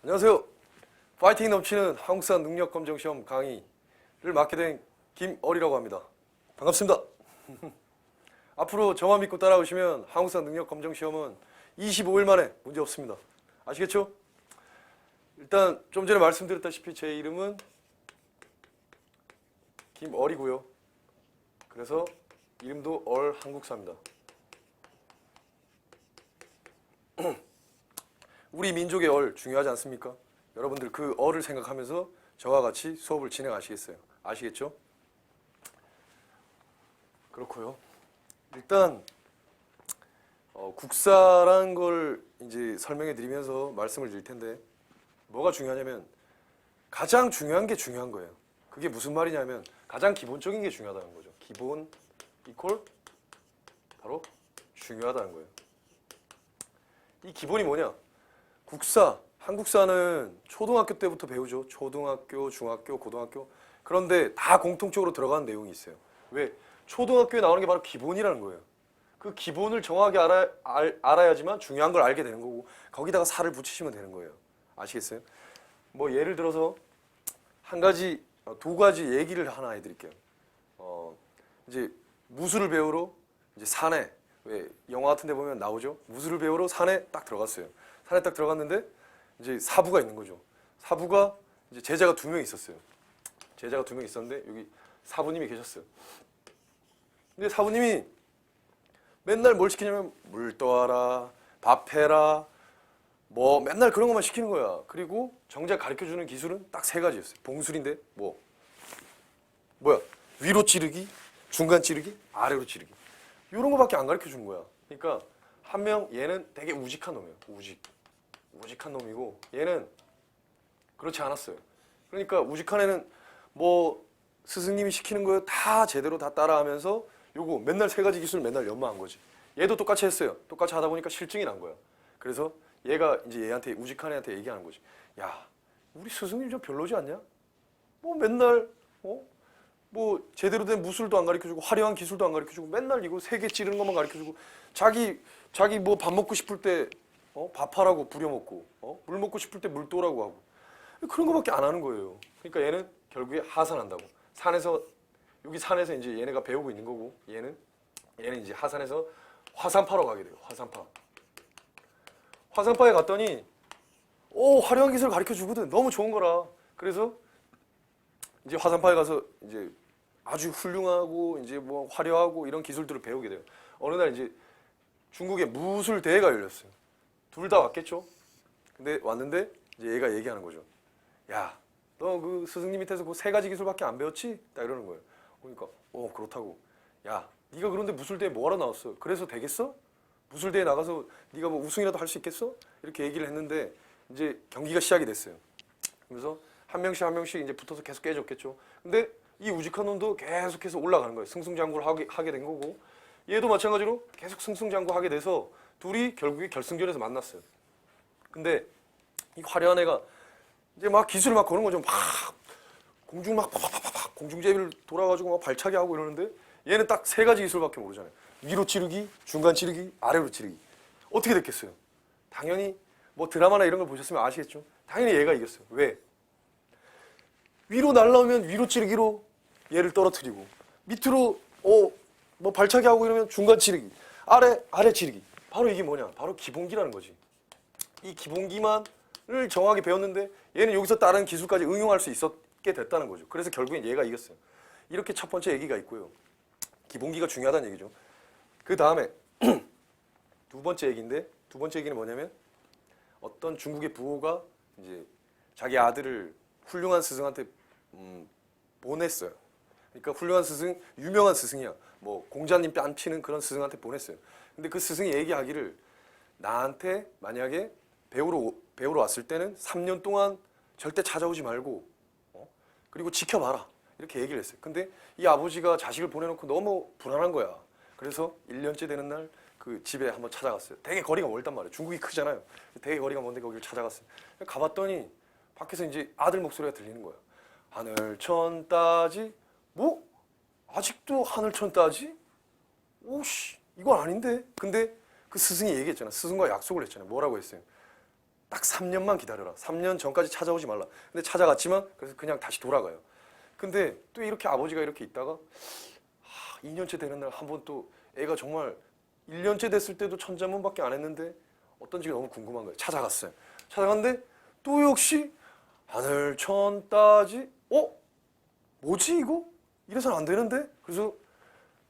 안녕하세요. 파이팅 넘치는 한국사 능력검정시험 강의를 맡게 된 김어리라고 합니다. 반갑습니다. 앞으로 저만 믿고 따라오시면 한국사 능력검정시험은 25일 만에 문제 없습니다. 아시겠죠? 일단 좀 전에 말씀드렸다시피 제 이름은 김어리고요. 그래서 이름도 얼한국사입니다. 우리 민족의 얼 중요하지 않습니까? 여러분들 그 얼을 생각하면서 저와 같이 수업을 진행하시겠어요? 아시겠죠? 그렇고요. 일단 국사라는 걸 이제 설명해 드리면서 말씀을 드릴 텐데 뭐가 중요하냐면 가장 중요한 게 중요한 거예요. 그게 무슨 말이냐면 가장 기본적인 게 중요하다는 거죠. 기본 이퀄 바로 중요하다는 거예요. 이 기본이 뭐냐? 국사, 한국사는 초등학교 때부터 배우죠. 초등학교, 중학교, 고등학교. 그런데 다 공통적으로 들어가는 내용이 있어요. 왜? 초등학교에 나오는 게 바로 기본이라는 거예요. 그 기본을 정확하게 알아야지만 중요한 걸 알게 되는 거고 거기다가 살을 붙이시면 되는 거예요. 아시겠어요? 뭐 예를 들어서 두 가지 얘기를 하나 해드릴게요. 이제 무술을 배우러 이제 산에 왜 영화 같은 데 보면 나오죠. 무술을 배우러 산에 딱 들어갔어요. 산에 딱 들어갔는데 이제 사부가 있는 거죠. 사부가 이제 제자가 2명 있었어요. 제자가 2명 있었는데 여기 사부님이 계셨어요. 근데 사부님이 맨날 뭘 시키냐면 물 떠와라, 밥 해라, 뭐 맨날 그런 것만 시키는 거야. 그리고 정작 가르쳐주는 기술은 딱 3가지였어요. 봉술인데 뭐야? 위로 찌르기, 중간 찌르기, 아래로 찌르기. 이런 거밖에 안 가르쳐주는 거야. 그러니까 한 명 얘는 되게 우직한 놈이에요. 우직한 놈이고 얘는 그렇지 않았어요. 그러니까 우직한 애는 뭐 스승님이 시키는 거 다 제대로 다 따라하면서 요거 맨날 3가지 기술 맨날 연마한 거지. 얘도 똑같이 했어요. 똑같이 하다 보니까 실증이 난 거야. 그래서 얘가 이제 얘한테 우직한 애한테 얘기하는 거지. 야, 우리 스승님 좀 별로지 않냐? 뭐 맨날 뭐 제대로 된 무술도 안 가르쳐주고 화려한 기술도 안 가르쳐주고 맨날 이거 3개 찌르는 것만 가르쳐주고 자기 뭐 밥 먹고 싶을 때 밥하라고 부려먹고 물 먹고 싶을 때 물 떠라고 하고 그런 거밖에 안 하는 거예요. 그러니까 얘는 결국에 하산한다고. 여기 산에서 이제 얘네가 배우고 있는 거고 얘는 이제 하산에서 화산파로 가게 돼요. 화산파에 갔더니 화려한 기술 가르쳐 주거든. 너무 좋은 거라. 그래서 이제 화산파에 가서 이제 아주 훌륭하고 이제 뭐 화려하고 이런 기술들을 배우게 돼요. 어느 날 이제 중국에 무술 대회가 열렸어요. 둘 다 왔겠죠. 근데 왔는데 이제 얘가 얘기하는 거죠. 야, 너 그 스승님 밑에서 그 3가지 기술밖에 안 배웠지? 딱 이러는 거예요. 그러니까 그렇다고. 야, 네가 그런데 무술 대회 뭐하러 나왔어? 그래서 되겠어? 무술 대회 나가서 네가 뭐 우승이라도 할 수 있겠어? 이렇게 얘기를 했는데 이제 경기가 시작이 됐어요. 그래서 한 명씩 이제 붙어서 계속 깨졌겠죠. 근데 이 우직한 놈도 계속해서 올라가는 거예요. 승승장구를 하게 된 거고 얘도 마찬가지로 계속 승승장구하게 돼서 둘이 결국에 결승전에서 만났어요. 근데 이 화려한 애가 이제 막 기술을 막 거는 거죠. 막 공중 막 팍팍팍팍 공중제비를 돌아가지고 막 발차기 하고 이러는데 얘는 딱 3가지 기술밖에 모르잖아요. 위로 찌르기, 중간 찌르기, 아래로 찌르기. 어떻게 됐겠어요? 당연히 뭐 드라마나 이런 걸 보셨으면 아시겠죠? 당연히 얘가 이겼어요. 왜? 위로 날라오면 위로 찌르기로 얘를 떨어뜨리고 밑으로 뭐 발차기 하고 이러면 중간 찌르기, 아래 찌르기. 바로 이게 뭐냐? 바로 기본기라는 거지. 이 기본기만을 정확하게 배웠는데 얘는 여기서 다른 기술까지 응용할 수 있었게 됐다는 거죠. 그래서 결국엔 얘가 이겼어요. 이렇게 첫 번째 얘기가 있고요. 기본기가 중요하다는 얘기죠. 그 다음에 두 번째 얘기인데 두 번째 얘기는 뭐냐면 어떤 중국의 부호가 이제 자기 아들을 훌륭한 스승한테 보냈어요. 그러니까 훌륭한 스승, 유명한 스승이야. 뭐 공자님 뺨치는 그런 스승한테 보냈어요. 근데 그 스승이 얘기하기를 나한테 만약에 배우러 왔을 때는 3년 동안 절대 찾아오지 말고 그리고 지켜봐라. 이렇게 얘기를 했어요. 근데 이 아버지가 자식을 보내놓고 너무 불안한 거야. 그래서 1년째 되는 날 그 집에 한번 찾아갔어요. 되게 거리가 멀단 말이에요. 중국이 크잖아요. 되게 거리가 먼데 거기를 찾아갔어요. 가봤더니 밖에서 이제 아들 목소리가 들리는 거예요. 하늘천 따지? 뭐? 아직도 하늘천 따지? 오씨, 이건 아닌데? 근데 그 스승이 얘기했잖아. 스승과 약속을 했잖아요. 뭐라고 했어요? 딱 3년만 기다려라. 3년 전까지 찾아오지 말라. 근데 찾아갔지만 그래서 그냥 다시 돌아가요. 근데 또 이렇게 아버지가 이렇게 있다가 2년째 되는 날 한 번 또 애가 정말 1년째 됐을 때도 천자문밖에 안 했는데 어떤지가 너무 궁금한 거예요. 찾아갔어요. 찾아갔는데 또 역시 하늘 천 따지 뭐지 이거? 이래서는 안 되는데? 그래서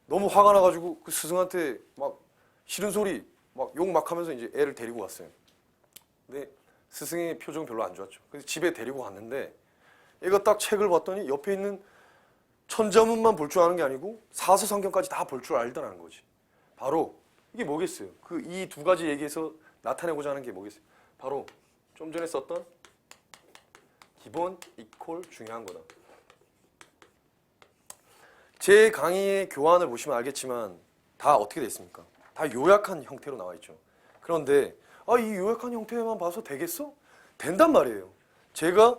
너무 화가 나가지고 그 스승한테 막 싫은 소리 막 욕 막 하면서 이제 애를 데리고 갔어요. 근데 스승의 표정이 별로 안 좋았죠. 그래서 집에 데리고 갔는데 얘가 딱 책을 봤더니 옆에 있는 천자문만 볼 줄 아는 게 아니고 사서성경까지 다 볼 줄 알더라는 거지. 바로 이게 뭐겠어요? 그 이 두 가지 얘기에서 나타내고자 하는 게 뭐겠어요? 바로 좀 전에 썼던 기본 이퀄 중요한 거다. 제 강의의 교환을 보시면 알겠지만 다 어떻게 돼 있습니까? 다 요약한 형태로 나와 있죠. 그런데 이 요약한 형태만 봐서 되겠어? 된단 말이에요. 제가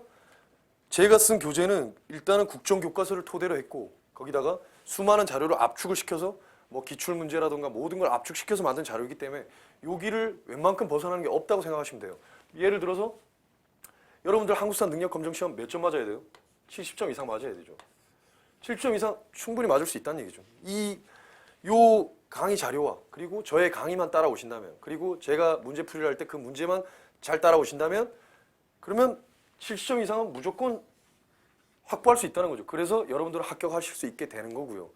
쓴 교재는 일단은 국정교과서를 토대로 했고 거기다가 수많은 자료를 압축을 시켜서 뭐 기출문제라든가 모든 걸 압축시켜서 만든 자료이기 때문에 여기를 웬만큼 벗어나는 게 없다고 생각하시면 돼요. 예를 들어서 여러분들 한국사 능력검정시험 몇 점 맞아야 돼요? 70점 이상 맞아야 되죠. 70점 이상 충분히 맞을 수 있다는 얘기죠. 요 강의 자료와 그리고 저의 강의만 따라오신다면 그리고 제가 문제 풀이를 할 때 그 문제만 잘 따라오신다면 그러면 70점 이상은 무조건 확보할 수 있다는 거죠. 그래서 여러분들은 합격하실 수 있게 되는 거고요.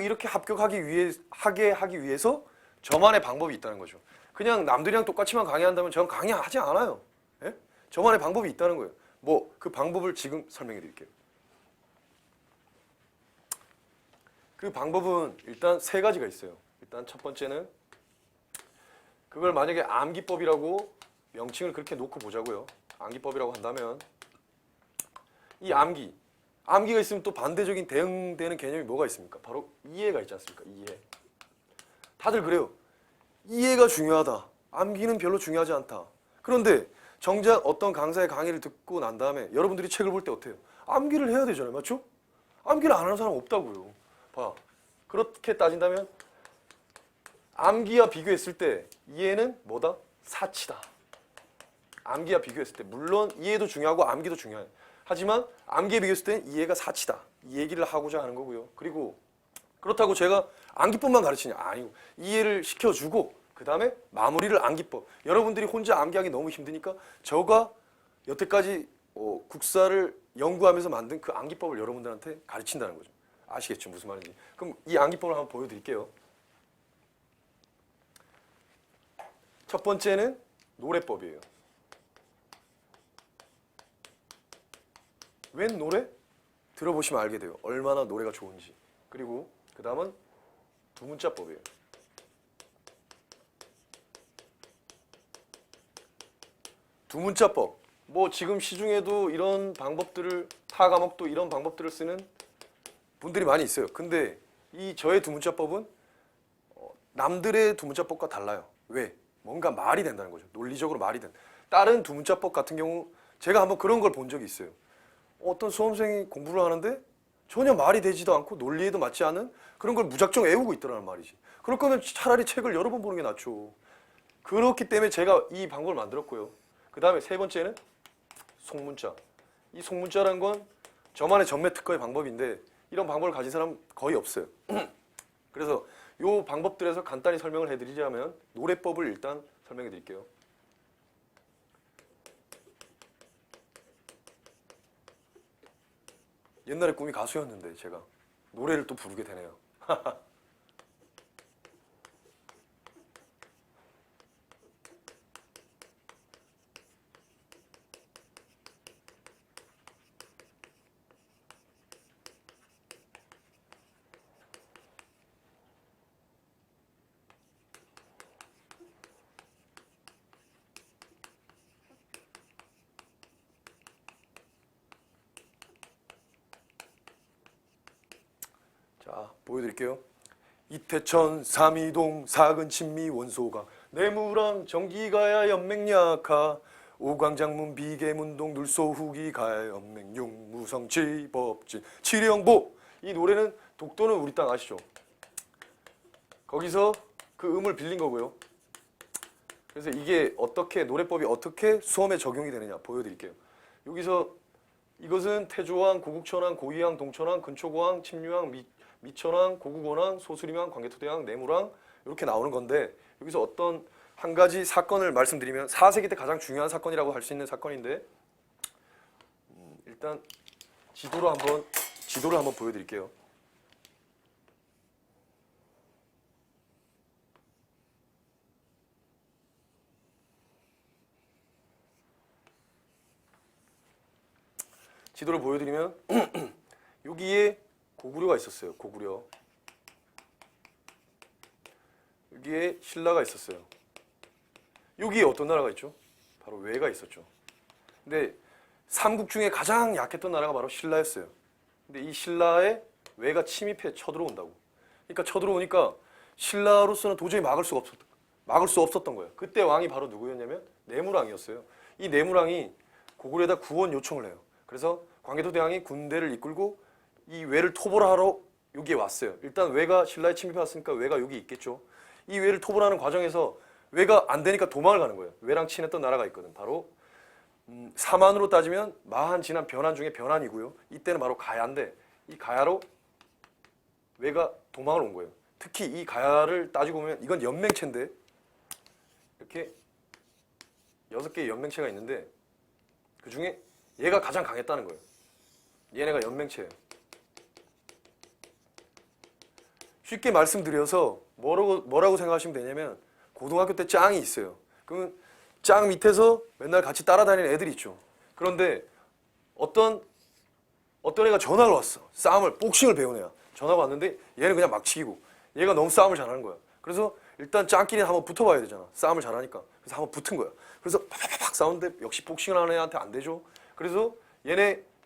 이렇게 하게 하기 위해서 저만의 방법이 있다는 거죠. 그냥 남들이랑 똑같이만 강의한다면 저는 강의하지 않아요. 예? 저만의 방법이 있다는 거예요. 그 방법을 지금 설명해 드릴게요. 그 방법은 일단 세 가지가 있어요. 일단 첫 번째는 그걸 만약에 암기법이라고 명칭을 그렇게 놓고 보자고요. 암기법이라고 한다면 이 암기가 있으면 또 반대적인 대응되는 개념이 뭐가 있습니까? 바로 이해가 있지 않습니까? 이해. 다들 그래요. 이해가 중요하다. 암기는 별로 중요하지 않다. 그런데 정작 어떤 강사의 강의를 듣고 난 다음에 여러분들이 책을 볼 때 어때요? 암기를 해야 되잖아요. 맞죠? 암기를 안 하는 사람 없다고요. 그렇게 따진다면 암기와 비교했을 때 이해는 뭐다? 사치다. 암기와 비교했을 때 물론 이해도 중요하고 암기도 중요해요. 하지만 암기에 비교했을 때 이해가 사치다. 이 얘기를 하고자 하는 거고요. 그리고 그렇다고 제가 암기법만 가르치냐? 아니고 이해를 시켜주고 그 다음에 마무리를 암기법. 여러분들이 혼자 암기하기 너무 힘드니까 저가 여태까지 국사를 연구하면서 만든 그 암기법을 여러분들한테 가르친다는 거죠. 아시겠죠? 무슨 말인지. 그럼 이 암기법을 한번 보여드릴게요. 첫 번째는 노래법이에요. 웬 노래? 들어보시면 알게 돼요. 얼마나 노래가 좋은지. 그리고 그 다음은 두문자법이에요. 두문자법. 지금 시중에도 이런 방법들을 타 과목도 이런 방법들을 쓰는 분들이 많이 있어요. 근데 저의 두문자법은 남들의 두문자법과 달라요. 왜? 뭔가 말이 된다는 거죠. 논리적으로 말이 된. 다른 두문자법 같은 경우 제가 한번 그런 걸 본 적이 있어요. 어떤 수험생이 공부를 하는데 전혀 말이 되지도 않고 논리에도 맞지 않은 그런 걸 무작정 외우고 있더라는 말이지. 그럴 거면 차라리 책을 여러 번 보는 게 낫죠. 그렇기 때문에 제가 이 방법을 만들었고요. 그 다음에 세 번째는 속문자. 이 속문자라는 건 저만의 전매 특허의 방법인데 이런 방법을 가진 사람 거의 없어요. 그래서 이 방법들에서 간단히 설명을 해드리자면 노래법을 일단 설명해 드릴게요. 옛날에 꿈이 가수였는데 제가 노래를 또 부르게 되네요. 자, 보여드릴게요. 이태천 삼이동 사근 친미 원소가 내무랑 정기가야 연맹약하 오광장문 비계문동 눌소후기 가야 연맹용 무성치 법진 칠영보. 이 노래는 독도는 우리 땅 아시죠? 거기서 그 음을 빌린 거고요. 그래서 이게 어떻게 노래법이 어떻게 수험에 적용이 되느냐 보여드릴게요. 여기서 이것은 태조왕, 고국천왕, 고이왕, 동천왕, 근초고왕, 침류왕, 미천왕, 고국원왕, 소수림왕, 광개토대왕, 내물왕 이렇게 나오는 건데 여기서 어떤 한 가지 사건을 말씀드리면 4세기 때 가장 중요한 사건이라고 할 수 있는 사건인데 일단 지도를 한번 보여드릴게요. 지도를 보여드리면 여기에 고구려가 있었어요. 고구려. 여기에 신라가 있었어요. 여기에 어떤 나라가 있죠? 바로 외가 있었죠. 근데 삼국 중에 가장 약했던 나라가 바로 신라였어요. 근데 이 신라에 외가 침입해 쳐들어온다고. 그러니까 쳐들어오니까 신라로서는 도저히 막을 수 없었던 거예요. 그때 왕이 바로 누구였냐면 내무왕이었어요. 이 내무왕이 고구려에다 구원 요청을 해요. 그래서 광개토대왕이 군대를 이끌고 이 외를 토벌하러 여기에 왔어요. 일단 외가 신라에 침입해 왔으니까 외가 여기 있겠죠. 이 외를 토벌하는 과정에서 외가 안 되니까 도망을 가는 거예요. 외랑 친했던 나라가 있거든. 바로 사만으로 따지면 마한, 진한, 변한 중에 변한이고요. 이때는 바로 가야인데 이 가야로 외가 도망을 온 거예요. 특히 이 가야를 따지고 보면 이건 연맹체인데 이렇게 6개의 연맹체가 있는데 그 중에 얘가 가장 강했다는 거예요. 얘네가 연맹체예요. 쉽게 말씀드려서 뭐라고 생각하시면 되냐면 고등학교 때 짱이 있어요. 그러면 짱 밑에서 맨날 같이 따라다니는 애들이 있죠. 그런데 어떤 애가 전화를 왔어. 복싱을 배운 애야. 전화가 왔는데 얘는 그냥 막치기고 얘가 너무 싸움을 잘하는 거야. 그래서 일단 짱끼리는 한번 붙어봐야 되잖아. 싸움을 잘하니까. 그래서 한번 붙은 거야. 그래서 팍팍팍 싸우는데 역시 복싱을 하는 애한테 안 되죠. 그래서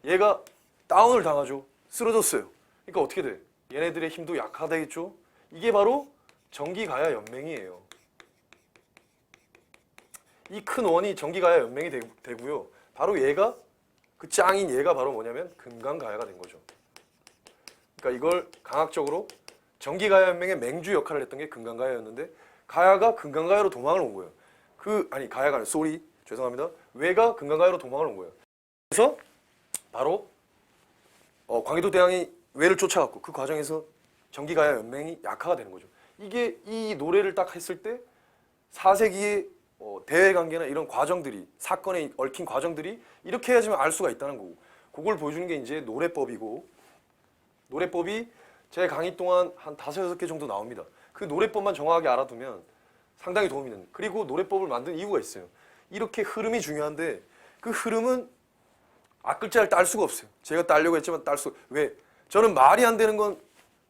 얘가 다운을 당하죠. 쓰러졌어요. 그러니까 어떻게 돼? 얘네들의 힘도 약화되겠죠. 이게 바로 정기가야 연맹이에요. 이 큰 원이 정기가야 연맹이 되고요. 바로 얘가 그 짱인 얘가 바로 뭐냐면 금강가야가 된 거죠. 그러니까 이걸 강학적으로 정기가야 연맹의 맹주 역할을 했던 게 금강가야였는데 가야가 금강가야로 도망을 온 거예요. 가야가 아니라 죄송합니다. 외가 금강가야로 도망을 온 거예요. 그래서 바로 광개토대왕이 외를 쫓아갔고 그 과정에서 정기가야 연맹이 약화가 되는 거죠. 이게 이 노래를 딱 했을 때 4세기의 대외관계나 이런 과정들이 사건에 얽힌 과정들이 이렇게 해야지만 알 수가 있다는 거고 그걸 보여주는 게 이제 노래법이고 노래법이 제 강의 동안 한 5-6개 정도 나옵니다. 그 노래법만 정확하게 알아두면 상당히 도움이 됩니다. 그리고 노래법을 만든 이유가 있어요. 이렇게 흐름이 중요한데 그 흐름은 앞글자를 딸 수가 없어요. 제가 따려고 했지만 왜? 저는 말이 안 되는 건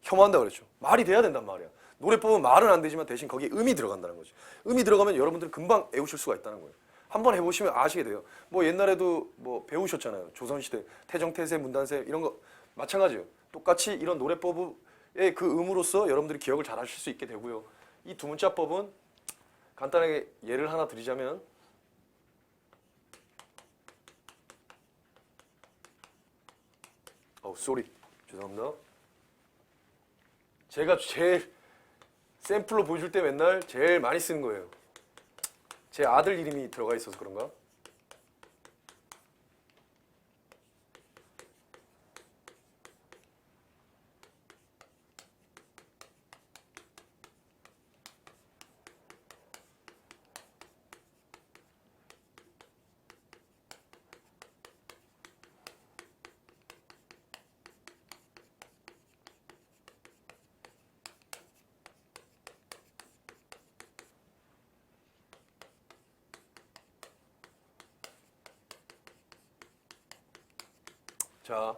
혐오한다 그랬죠. 말이 돼야 된단 말이야. 노래법은 말은 안 되지만 대신 거기에 음이 들어간다는 거죠. 음이 들어가면 여러분들은 금방 외우실 수가 있다는 거예요. 한번 해보시면 아시게 돼요. 뭐 옛날에도 뭐 배우셨잖아요. 조선시대 태정태세, 문단세 이런 거 마찬가지예요. 똑같이 이런 노래법의 그 음으로써 여러분들이 기억을 잘 하실 수 있게 되고요. 이 두 문자법은 간단하게 예를 하나 드리자면 죄송합니다. 제가 제일 샘플로 보여줄 때 맨날 제일 많이 쓰는 거예요. 제 아들 이름이 들어가 있어서 그런가? 자,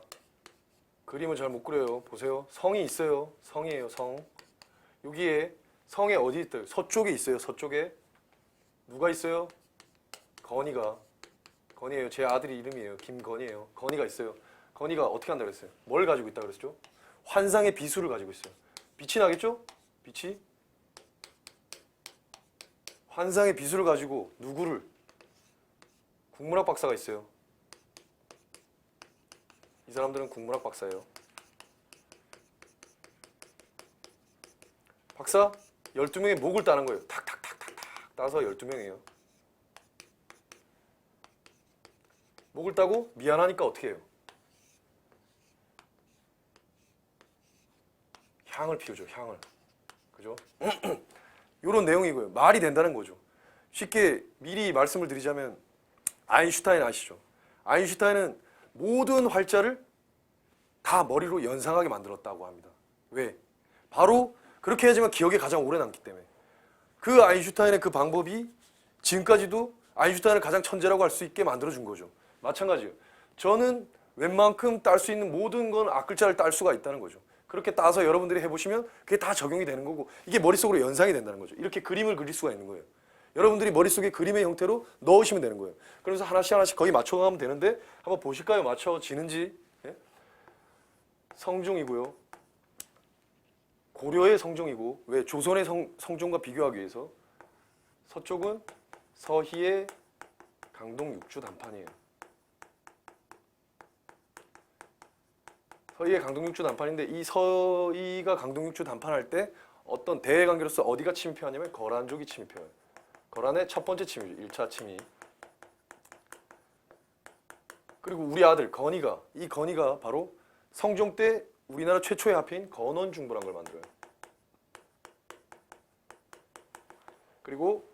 그림을 잘 못 그려요. 보세요. 성이 있어요. 성이에요, 성. 여기에 성에 어디 있어요? 서쪽에 있어요, 서쪽에. 누가 있어요? 건이에요. 제 아들이 이름이에요. 김건이에요. 건이가 있어요. 건이가 어떻게 한다고 그랬어요? 뭘 가지고 있다고 그랬죠? 환상의 비수를 가지고 있어요. 빛이 나겠죠? 빛이. 환상의 비수를 가지고 누구를? 국문학 박사가 있어요. 이 사람들은 국문학 박사예요. 박사 12명의 목을 따는 거예요. 탁탁탁탁탁 따서 12명이에요. 목을 따고 미안하니까 어떻게 해요? 향을 피우죠. 향을. 그죠? 이런 내용이고요. 말이 된다는 거죠. 쉽게 미리 말씀을 드리자면 아인슈타인 아시죠? 아인슈타인은 모든 활자를 다 머리로 연상하게 만들었다고 합니다. 왜? 바로 그렇게 해야지만 기억에 가장 오래 남기 때문에. 그 아인슈타인의 그 방법이 지금까지도 아인슈타인을 가장 천재라고 할 수 있게 만들어준 거죠. 마찬가지예요. 저는 웬만큼 딸 수 있는 모든 건 앞글자를 딸 수가 있다는 거죠. 그렇게 따서 여러분들이 해보시면 그게 다 적용이 되는 거고 이게 머릿속으로 연상이 된다는 거죠. 이렇게 그림을 그릴 수가 있는 거예요. 여러분들이 머릿속에 그림의 형태로 넣으시면 되는 거예요. 그래서 하나씩 하나씩 거의 맞춰가면 되는데 한번 보실까요? 맞춰지는지. 예? 성종이고요. 고려의 성종이고 왜 조선의 성종과 비교하기 위해서 서쪽은 서희의 강동 육주 단판이에요. 서희의 강동 육주 단판인데 이 서희가 강동 육주 단판할 때 어떤 대외관계로서 어디가 침입해왔냐면 거란족이 침입해와요. 거란의 첫 번째 침입이죠. 1차 침입. 그리고 우리 아들 건이가 이 건이가 바로 성종 때 우리나라 최초의 화폐인 건원중부란 걸 만들어요. 그리고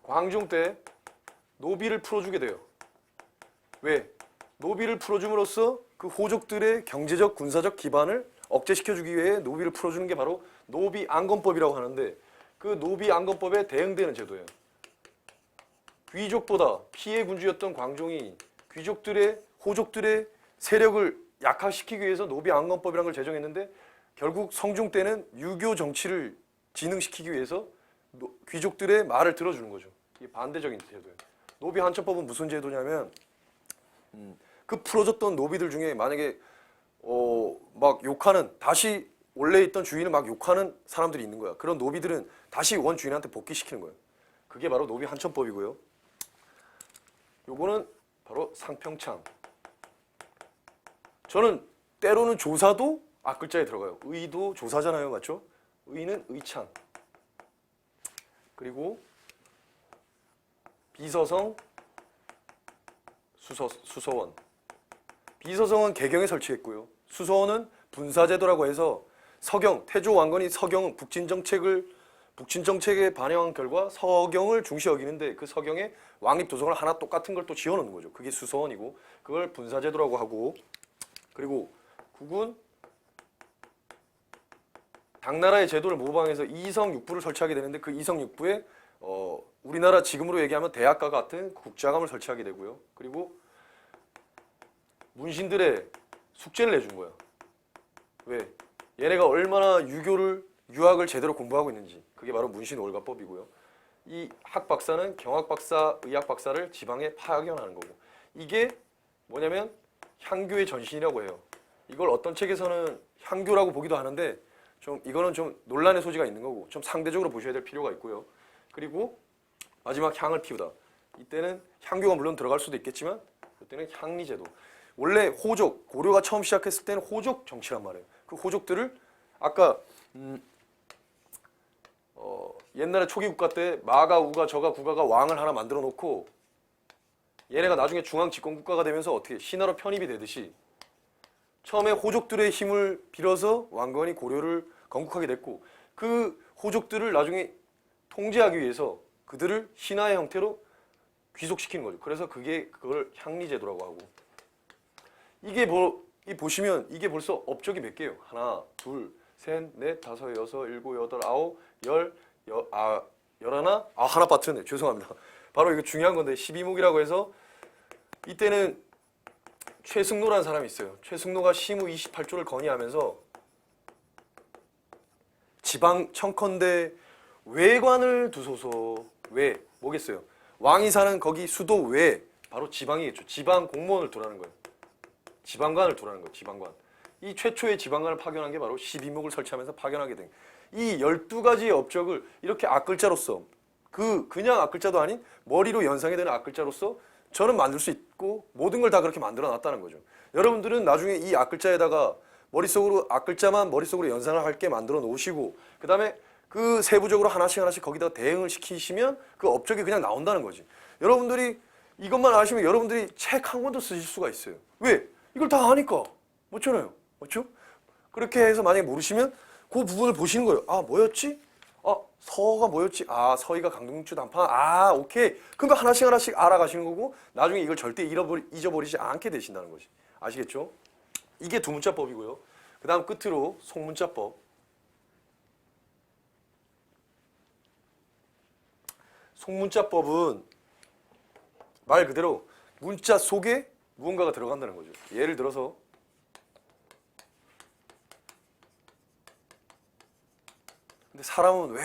광종 때 노비를 풀어주게 돼요. 왜? 노비를 풀어줌으로써 그 호족들의 경제적, 군사적 기반을 억제시켜주기 위해 노비를 풀어주는 게 바로 노비안건법이라고 하는데 그 노비안건법에 대응되는 제도예요. 귀족보다 피해 군주였던 광종이 귀족들의, 호족들의 세력을 약화시키기 위해서 노비안건법이라는 걸 제정했는데 결국 성종 때는 유교 정치를 진흥시키기 위해서 귀족들의 말을 들어주는 거죠. 이게 반대적인 제도예요. 노비한천법은 무슨 제도냐면 그 풀어줬던 노비들 중에 만약에 막 욕하는 다시 원래 있던 주인을 막 욕하는 사람들이 있는 거야. 그런 노비들은 다시 원 주인한테 복귀시키는 거예요. 그게 바로 노비한천법이고요. 요거는 바로 상평창. 저는 때로는 조사도 앞글자에 들어가요. 의도 조사잖아요. 맞죠? 의는 의창. 그리고 비서성, 수서원. 비서성은 개경에 설치했고요. 수서원은 분사제도라고 해서 서경, 태조 왕건이 서경 북진 정책에 반영한 결과 서경을 중시 여기는데 그 서경에 왕립 도서관을 하나 똑같은 걸 또 지어놓는 거죠. 그게 수서원이고 그걸 분사제도라고 하고 그리고 국은 당나라의 제도를 모방해서 이성육부를 설치하게 되는데 그 이성육부에 우리나라 지금으로 얘기하면 대학과 같은 국자감을 설치하게 되고요. 그리고 문신들의 숙제를 내준 거야. 왜? 얘네가 얼마나 유학을 제대로 공부하고 있는지. 그게 바로 문신월가법이고요. 이 학박사는 경학박사, 의학박사를 지방에 파견하는 거고. 이게 뭐냐면 향교의 전신이라고 해요. 이걸 어떤 책에서는 향교라고 보기도 하는데 이거는 좀 논란의 소지가 있는 거고 좀 상대적으로 보셔야 될 필요가 있고요. 그리고 마지막 향을 피우다. 이때는 향교가 물론 들어갈 수도 있겠지만 이때는 향리제도. 원래 호족, 고려가 처음 시작했을 때는 호족 정치란 말이에요. 그 호족들을 아까 옛날에 초기 국가 때 마가, 우가, 저가, 구가가 왕을 하나 만들어 놓고 얘네가 나중에 중앙 집권 국가가 되면서 어떻게 신하로 편입이 되듯이 처음에 호족들의 힘을 빌어서 왕건이 고려를 건국하게 됐고 그 호족들을 나중에 통제하기 위해서 그들을 신하의 형태로 귀속시키는 거죠. 그래서 그걸 향리제도라고 하고 이게 보시면 이게 벌써 업적이 몇 개예요? 하나, 둘, 셋, 넷, 다섯, 여섯, 일곱, 여덟, 아홉, 열하나? 하나 빠뜨렸네. 죄송합니다. 바로 이거 중요한 건데 12목이라고 해서 이때는 최승로라는 사람이 있어요. 최승로가 시무 28조를 건의하면서 지방 청컨대 외관을 두소서. 왜? 뭐겠어요? 왕이 사는 거기 수도 외 바로 지방이겠죠. 지방 공무원을 두라는 거예요. 지방관을 두라는 거예요. 지방관. 이 최초의 지방관을 파견한 게 바로 12목을 설치하면서 파견하게 된 이 12가지의 업적을 이렇게 앞글자로서 그냥 앞글자도 아닌 머리로 연상이 되는 앞글자로서 저는 만들 수 있고 모든 걸 다 그렇게 만들어 놨다는 거죠. 여러분들은 나중에 이 앞글자에다가 앞글자만 머릿속으로 연상을 할 게 만들어 놓으시고 그 다음에 그 세부적으로 하나씩 거기다 대응을 시키시면 그 업적이 그냥 나온다는 거지. 여러분들이 이것만 아시면 여러분들이 책 한 권도 쓰실 수가 있어요. 왜? 이걸 다 아니까. 맞잖아요. 맞죠? 그렇게 해서 만약에 모르시면 그 부분을 보시는 거예요. 아, 뭐였지? 아, 서가 뭐였지? 아, 서희가 강동육주 단판. 아, 오케이. 그러면 하나씩 알아가시는 거고 나중에 이걸 절대 잊어버리지 않게 되신다는 거지. 아시겠죠? 이게 두문자법이고요. 그 다음 끝으로 속문자법. 속문자법은 말 그대로 문자 속에 무언가가 들어간다는 거죠. 예를 들어서 근데 사람은 왜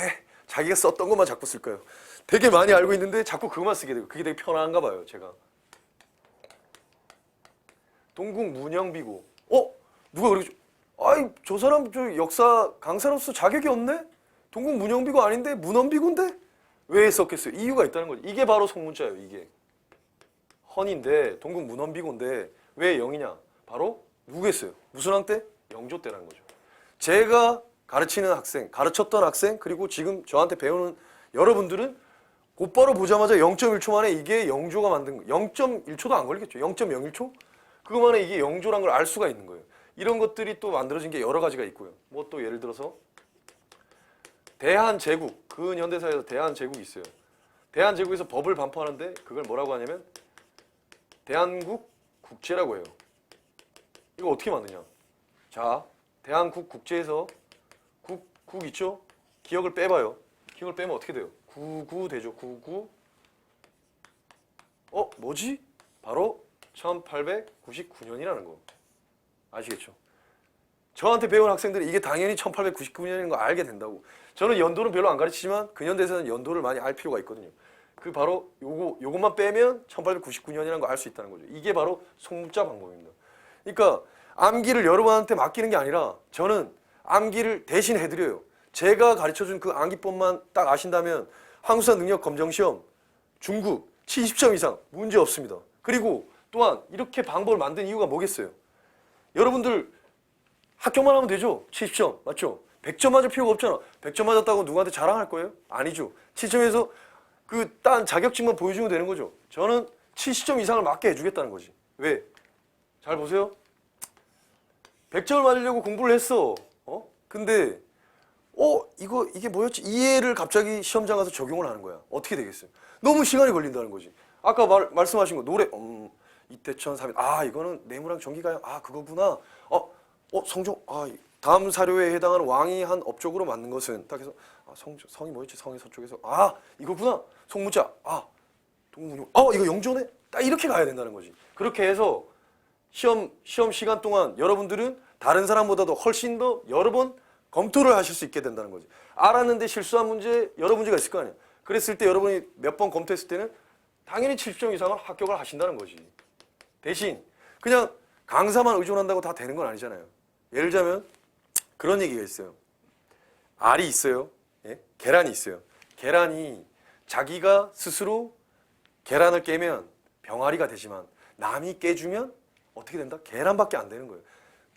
자기가 썼던 것만 자꾸 쓸까요? 되게 많이 알고 있는데 자꾸 그것만 쓰게 되고 그게 되게 편한가 봐요, 제가. 동국 문영비고. 누가 그러죠? 아이, 저 사람 저 역사 강사로서 자격이 없네? 동국 문영비고 아닌데 문헌비고인데? 왜 썼겠어요? 이유가 있다는 거죠. 이게 바로 속문자예요, 이게. 헌인데 동국 문헌비고인데 왜 영이냐? 바로 누구겠어요? 무슨 항 때? 영조 때라는 거죠. 제가 가르치는 학생, 가르쳤던 학생, 그리고 지금 저한테 배우는 여러분들은 곧바로 보자마자 0.1초 만에 이게 영조가 만든 거. 0.1초도 안 걸리겠죠. 0.01초? 그거만에 이게 영조란 걸 알 수가 있는 거예요. 이런 것들이 또 만들어진 게 여러 가지가 있고요. 뭐 또 예를 들어서 대한제국, 근현대사에서 대한제국이 있어요. 대한제국에서 법을 반포하는데 그걸 뭐라고 하냐면 대한국 국제라고 해요. 이거 어떻게 만드냐? 자, 대한국 국제에서 국 있죠? 기억을 빼봐요. 기억을 빼면 어떻게 돼요? 구구 되죠. 구구. 뭐지? 바로 1899년이라는 거. 아시겠죠? 저한테 배운 학생들이 이게 당연히 1899년인 거 알게 된다고. 저는 연도는 별로 안 가르치지만 근현대에서는 연도를 많이 알 필요가 있거든요. 그 바로 요것만 빼면 1899년이라는 거 알 수 있다는 거죠. 이게 바로 속문자 방법입니다. 그러니까 암기를 여러분한테 맡기는 게 아니라 저는 암기를 대신 해드려요. 제가 가르쳐준 그 암기법만 딱 아신다면 항수사 능력 검정 시험 중급 70점 이상 문제 없습니다. 그리고 또한 이렇게 방법을 만든 이유가 뭐겠어요? 여러분들 합격만 하면 되죠? 70점 맞죠? 100점 맞을 필요가 없잖아. 100점 맞았다고 누구한테 자랑할 거예요? 아니죠. 7점에서 그 딴 자격증만 보여주면 되는 거죠. 저는 70점 이상을 맞게 해주겠다는 거지. 왜? 잘 보세요. 100점을 맞으려고 공부를 했어. 근데 이게 뭐였지? 이해를 갑자기 시험장 가서 적용을 하는 거야. 어떻게 되겠어요? 너무 시간이 걸린다는 거지. 아까 말씀하신 거 노래 이태천 삼일 이거는 내무랑 전기가요. 그거구나. 성종 다음 사료에 해당하는 왕이 한 업적으로 맞는 것은 딱 해서 성이 뭐였지? 성의 서쪽에서 이거구나. 속문자 동문용 이거 영조네. 딱 이렇게 가야 된다는 거지. 그렇게 해서 시험 시간 동안 여러분들은 다른 사람보다도 훨씬 더 여러 번 검토를 하실 수 있게 된다는 거지. 알았는데 실수한 문제 여러 문제가 있을 거 아니야. 그랬을 때 여러분이 몇 번 검토했을 때는 당연히 70점 이상을 합격을 하신다는 거지. 대신 그냥 강사만 의존한다고 다 되는 건 아니잖아요. 예를 들자면 그런 얘기가 있어요. 알이 있어요. 예? 계란이 있어요. 계란이 자기가 스스로 계란을 깨면 병아리가 되지만 남이 깨주면 어떻게 된다? 계란밖에 안 되는 거예요.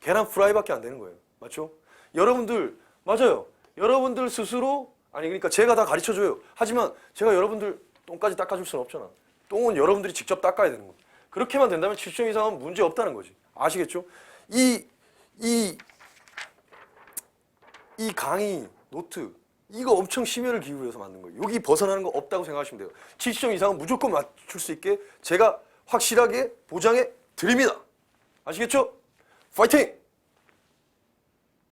계란 프라이밖에 안 되는 거예요. 맞죠? 여러분들 맞아요. 여러분들 스스로 그러니까 제가 다 가르쳐줘요. 하지만 제가 여러분들 똥까지 닦아줄 수는 없잖아. 똥은 여러분들이 직접 닦아야 되는 거예요. 그렇게만 된다면 70점 이상은 문제 없다는 거지. 아시겠죠? 이 강의 노트 이거 엄청 심혈을 기울여서 만든 거예요. 여기 벗어나는 거 없다고 생각하시면 돼요. 70점 이상은 무조건 맞출 수 있게 제가 확실하게 보장해 드립니다. 아시겠죠? 파이팅!